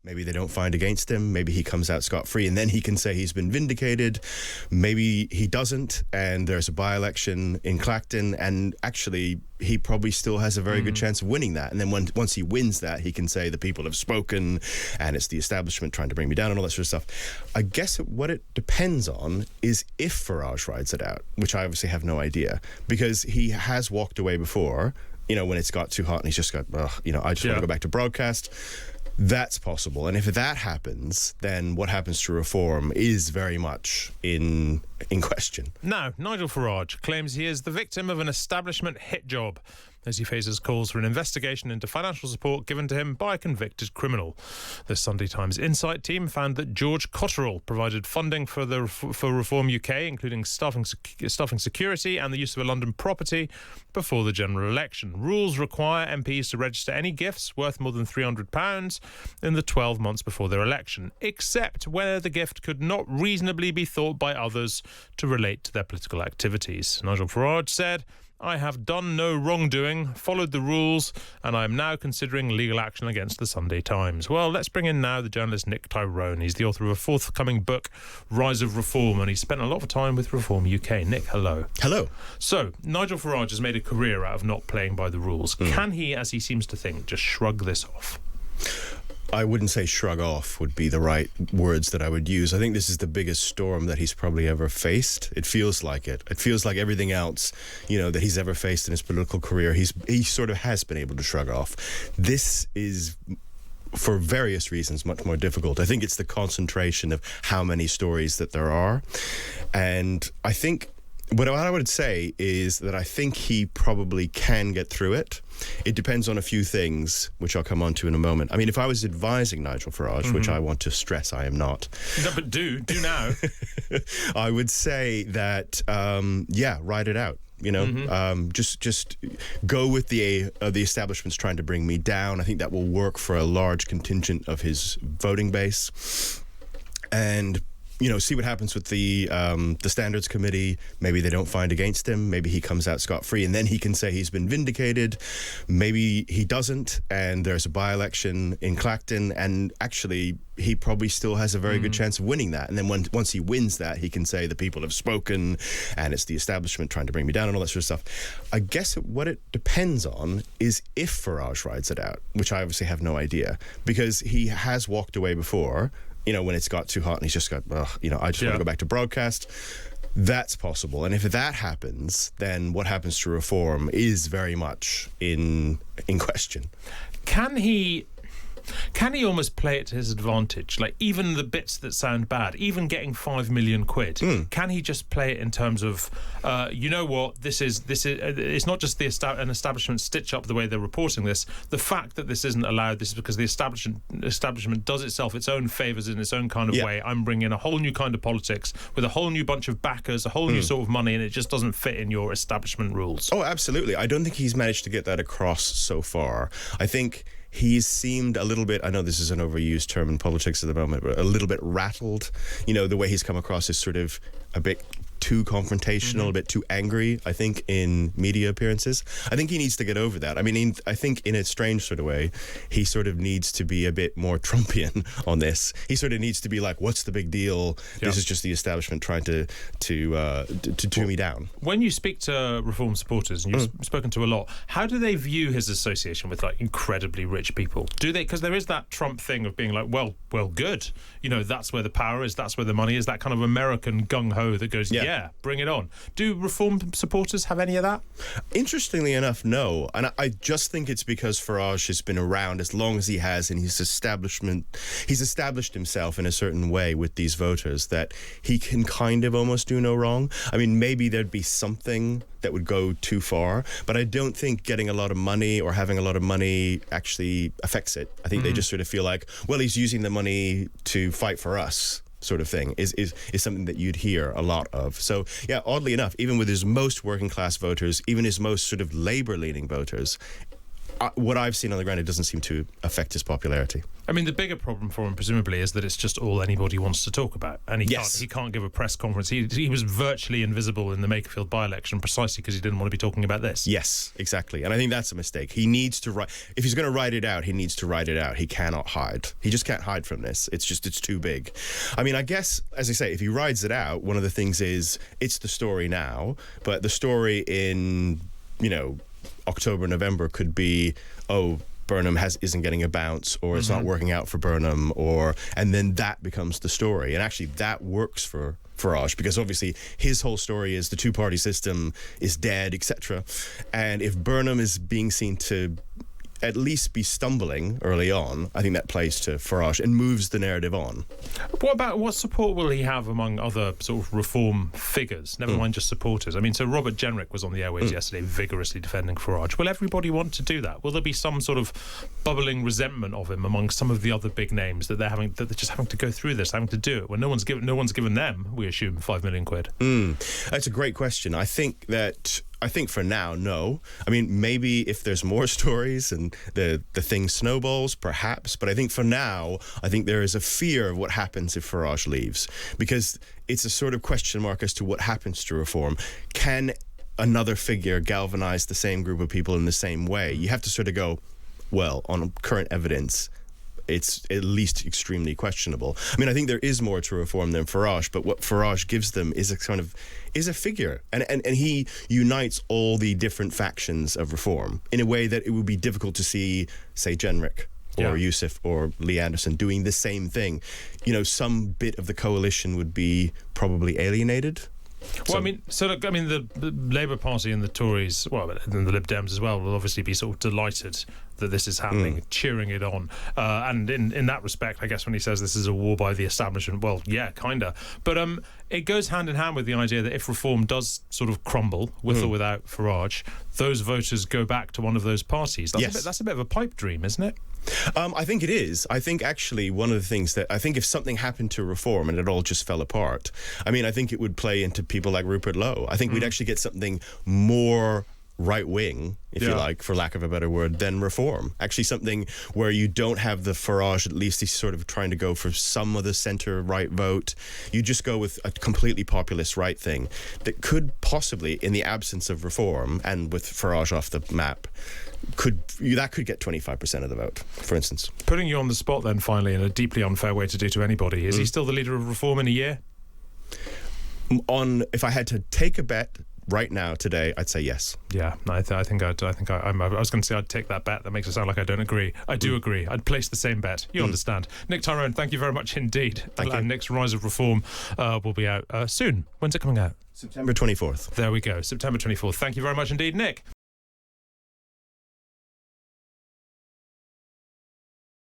Maybe they don't find against him. Maybe he comes out scot-free, and then he can say he's been vindicated. Maybe he doesn't, and there's a by-election in Clacton, and actually he probably still has a very good chance of winning that. And then once he wins that, he can say the people have spoken, and it's the establishment trying to bring me down and all that sort of stuff. I guess what it depends on is if Farage rides it out, which I obviously have no idea, because he has walked away before, when it's got too hot, and he's just got, I just want to go back to broadcast. That's possible. And if that happens, then what happens to reform is very much in question. Now, Nigel Farage claims he is the victim of an establishment hit job as he faces calls for an investigation into financial support given to him by a convicted criminal. The Sunday Times Insight team found that George Cotterill provided funding for Reform UK, including staffing security and the use of a London property, before the general election. Rules require MPs to register any gifts worth more than £300 in the 12 months before their election, except where the gift could not reasonably be thought by others to relate to their political activities. Nigel Farage said, "I have done no wrongdoing, followed the rules, and I am now considering legal action against the Sunday Times." Well, let's bring in now the journalist Nick Tyrone. He's the author of a forthcoming book, Rise of Reform, and he's spent a lot of time with Reform UK. Nick, hello. Hello. So, Nigel Farage has made a career out of not playing by the rules. Can he, as he seems to think, just shrug this off? I wouldn't say shrug off would be the right words that I would use. I think this is the biggest storm that he's probably ever faced. It feels like it. It feels like everything else, that he's ever faced in his political career, he sort of has been able to shrug off. This is, for various reasons, much more difficult. I think it's the concentration of how many stories that there are. And I think what I would say is that I think he probably can get through it. It depends on a few things, which I'll come on to in a moment. I mean, if I was advising Nigel Farage, which I want to stress I am not. No, but do now. I would say that, ride it out. Just go with the establishment's trying to bring me down. I think that will work for a large contingent of his voting base. And see what happens with the Standards Committee. Maybe they don't find against him. Maybe he comes out scot-free, and then he can say he's been vindicated. Maybe he doesn't, and there's a by-election in Clacton, and actually he probably still has a very good chance of winning that. And then once he wins that, he can say the people have spoken, and it's the establishment trying to bring me down and all that sort of stuff. I guess what it depends on is if Farage rides it out, which I obviously have no idea, because he has walked away before, when it's got too hot, and he's just got, I just want to go back to broadcast. That's possible. And if that happens, then what happens to reform is very much in question. Can he almost play it to his advantage? Like, even the bits that sound bad, even getting 5 million quid, can he just play it in terms of, this is it's not just an establishment stitch up the way they're reporting this. The fact that this isn't allowed, this is because the establishment does itself its own favours in its own kind of way. I'm bringing in a whole new kind of politics with a whole new bunch of backers, a whole new sort of money, and it just doesn't fit in your establishment rules. Oh, absolutely. I don't think he's managed to get that across so far. I think he's seemed a little bit, I know this is an overused term in politics at the moment, but a little bit rattled. The way he's come across is sort of a bit too confrontational, a bit too angry, I think, in media appearances. I think he needs to get over that. I mean, I think in a strange sort of way, he sort of needs to be a bit more Trumpian on this. He sort of needs to be like, what's the big deal? This is just the establishment trying to tear me down. When you speak to Reform supporters, and you've spoken to a lot, how do they view his association with, like, incredibly rich people? Do they? Because there is that Trump thing of being like, well, good. That's where the power is, that's where the money is, that kind of American gung-ho that goes, bring it on. Do Reform supporters have any of that? Interestingly enough, no. And I just think it's because Farage has been around as long as he has, and he's established himself in a certain way with these voters that he can kind of almost do no wrong. I mean, maybe there'd be something that would go too far, but I don't think getting a lot of money or having a lot of money actually affects it. I think they just sort of feel like, well, he's using the money to fight for us, sort of thing, is something that you'd hear a lot of. So, oddly enough, even with his most working class voters, even his most sort of Labour-leaning voters, what I've seen on the ground, it doesn't seem to affect his popularity. I mean, the bigger problem for him, presumably, is that it's just all anybody wants to talk about, and he can't give a press conference. He was virtually invisible in the Makerfield by-election precisely because he didn't want to be talking about this. Yes, exactly, and I think that's a mistake. He needs to write. If he's going to write it out, he needs to write it out. He cannot hide. He just can't hide from this. It's too big. I mean, I guess, as I say, if he writes it out, one of the things is it's the story now, but the story in, October, November could be, Burnham isn't getting a bounce, or it's not working out for Burnham, and then that becomes the story. And actually that works for Farage, because obviously his whole story is the two-party system is dead, etc. And if Burnham is being seen to at least be stumbling early on, I think that plays to Farage and moves the narrative on. What support will he have among other sort of reform figures, never mind just supporters? I mean, so Robert Jenrick was on the airwaves yesterday vigorously defending Farage. Will everybody want to do that? Will there be some sort of bubbling resentment of him among some of the other big names that they're just having to go through this, having to do it when no one's given them, we assume, £5 million? That's a great question. I think for now, no. I mean, maybe if there's more stories and the thing snowballs, perhaps. But I think for now, I think there is a fear of what happens if Farage leaves, because it's a sort of question mark as to what happens to reform. Can another figure galvanize the same group of people in the same way? You have to sort of go, well, on current evidence, it's at least extremely questionable. I mean, I think there is more to reform than Farage, but what Farage gives them is a figure, and he unites all the different factions of reform in a way that it would be difficult to see, say, Jenrick or Yusuf or Lee Anderson doing the same thing. Some bit of the coalition would be probably alienated. Well, the Labour Party and the Tories, and the Lib Dems as well, will obviously be sort of delighted that this is happening, cheering it on. And in that respect, I guess when he says this is a war by the establishment, well, yeah, kinda. But it goes hand in hand with the idea that if reform does sort of crumble, with or without Farage, those voters go back to one of those parties. That's a bit of a pipe dream, isn't it? I think it is. I think actually one of the things that I think if something happened to reform and it all just fell apart, I think it would play into people like Rupert Lowe. I think we'd actually get something more right-wing, if you like, for lack of a better word, than reform. Actually something where you don't have the Farage, at least he's sort of trying to go for some of the centre-right vote. You just go with a completely populist right thing that could possibly, in the absence of reform and with Farage off the map, could get 25% of the vote, for instance. Putting you on the spot then, finally, in a deeply unfair way to do to anybody, is he still the leader of reform in a year? If I had to take a bet right now, today, I'd say yes. Yeah, I was going to say I'd take that bet. That makes it sound like I don't agree. I do agree. I'd place the same bet. You understand. Nick Tyrone, thank you very much indeed. Thank you. Nick's Rise of Reform will be out soon. When's it coming out? September 24th. There we go, September 24th. Thank you very much indeed, Nick.